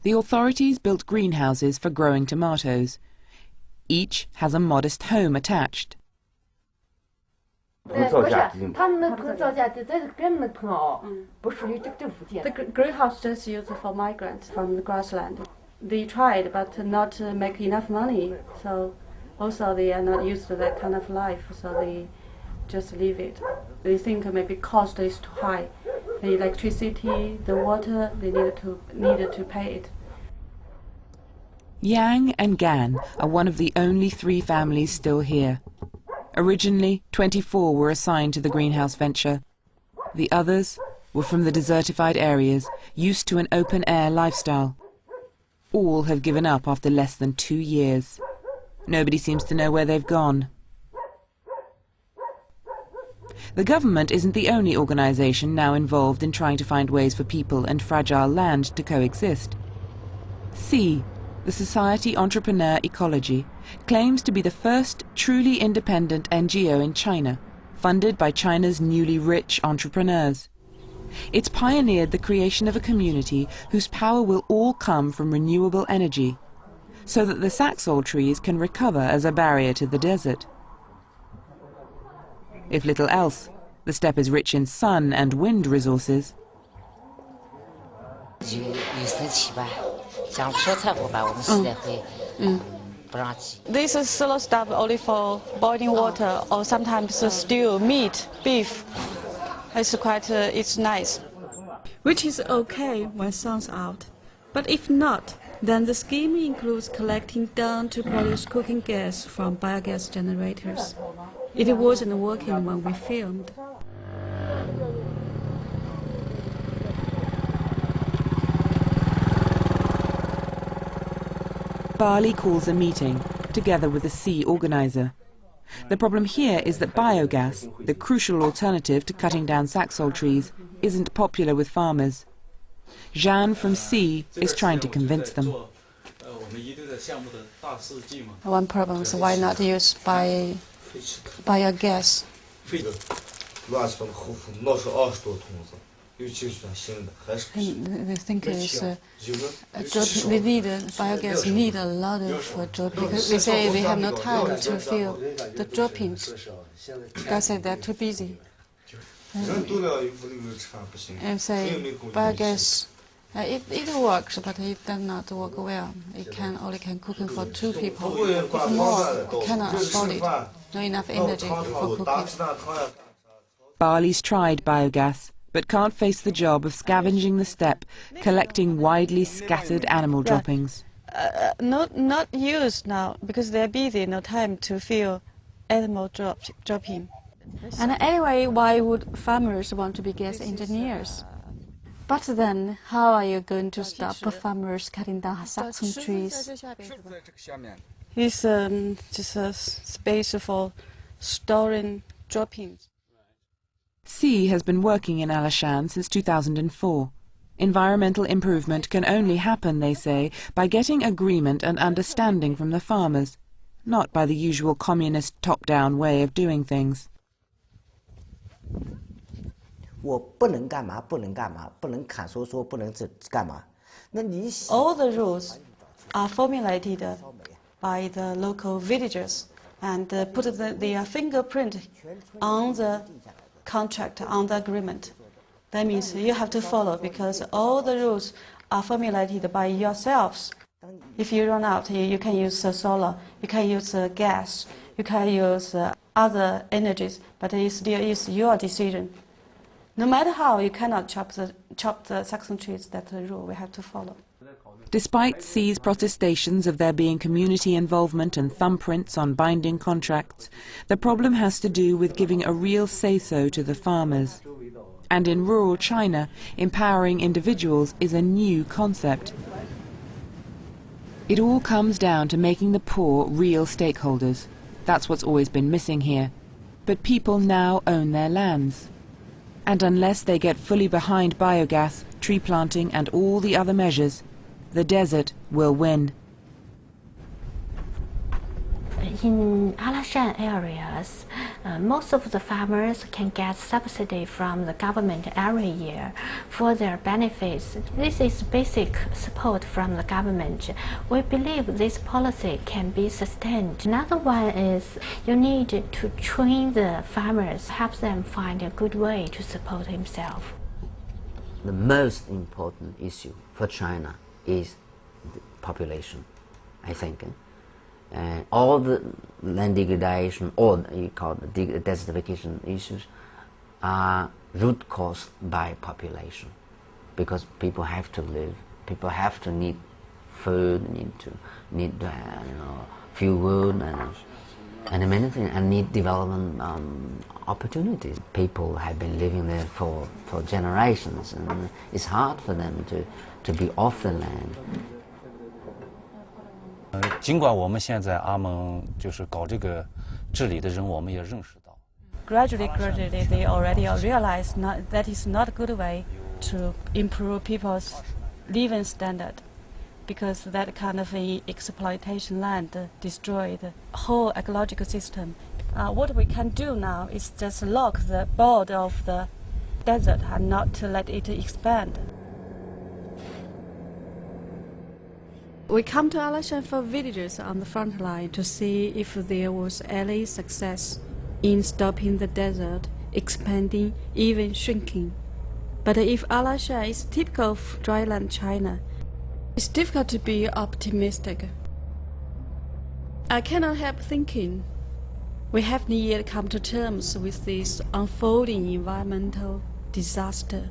The authorities built greenhouses for growing tomatoes. Each has a modest home attached. The greenhouse just used for migrants from the grassland. They tried, but not make enough money. So also they are not used to that kind of life, so they just leave it. They think maybe cost is too high. The electricity, the water, they needed to pay it. Yang and Gan are one of the only 3 families still here. Originally, 24 were assigned to the greenhouse venture. The others were from the desertified areas, used to an open-air lifestyle. All have given up after less than 2 years. Nobody seems to know where they've gone. The government isn't the only organisation now involved in trying to find ways for people and fragile land to coexist. SEA, the Society Entrepreneur Ecology, claims to be the first truly independent NGO in China, funded by China's newly rich entrepreneurs. It's pioneered the creation of a community whose power will all come from renewable energy, so that the Saxol trees can recover as a barrier to the desert. If little else, the steppe is rich in sun and wind resources. This is solo stuff only for boiling water or sometimes stew, meat, beef. It's quite, it's nice. Which is okay when sun's out. But if not, then the scheme includes collecting dung to produce cooking gas from biogas generators. It wasn't working when we filmed. Bali calls a meeting, together with the SEA organiser. The problem here is that biogas, the crucial alternative to cutting down Saxol trees, isn't popular with farmers. Jean from SEA is trying to convince them. One problem is why not use biogas? And the thing is, they need biogas need a lot of dropping. They say they have no time to fill the droppings. Guys say they're too busy. And say biogas, it works, but it does not work well. It only can cooking for 2 people. If more, cannot afford it. Not enough energy for cooking. Bali's tried biogas, but can't face the job of scavenging the steppe, collecting widely scattered animal droppings. Not used now, because they're busy, no time to fill animal dropping. And anyway, why would farmers want to be gas engineers? But then, how are you going to stop farmers cutting down Saxon trees? It's just a space for storing droppings. SEA has been working in Alashan since 2004. Environmental improvement can only happen, they say, by getting agreement and understanding from the farmers, not by the usual communist top-down way of doing things. All the rules are formulated by the local villagers and put their fingerprint on the contract, on the agreement. That means you have to follow, because all the rules are formulated by yourselves. If you run out, you can use solar, you can use gas, you can use other energies, but it still is your decision. No matter how, you cannot chop the Saxon trees. That's the rule we have to follow. Despite SEA's protestations of there being community involvement and thumbprints on binding contracts, the problem has to do with giving a real say-so to the farmers. And in rural China, empowering individuals is a new concept. It all comes down to making the poor real stakeholders. That's what's always been missing here. But people now own their lands. And unless they get fully behind biogas, tree planting and all the other measures, the desert will win. In Alashan areas, Most of the farmers can get subsidy from the government every year for their benefits. This is basic support from the government. We believe this policy can be sustained. Another one is you need to train the farmers, help them find a good way to support themselves. The most important issue for China is the population, I think. All the land degradation, or you call it desertification issues, are root caused by population, because people have to live, people have to need food, need fuel and many things, and need development opportunities. People have been living there for generations, and it's hard for them to be off the land. 尽管我们现在阿蒙就是搞这个治理的人，我们也认识到。 Gradually, they already realize that is not a good way to improve people's living standard, because that kind of exploitation land destroy the whole ecological system. What we can do now is just lock the border of the desert and not to let it expand. We come to Alashan for villagers on the front line to see if there was any success in stopping the desert expanding, even shrinking. But if Alashan is typical of dryland China, it's difficult to be optimistic. I cannot help thinking we haven't yet come to terms with this unfolding environmental disaster.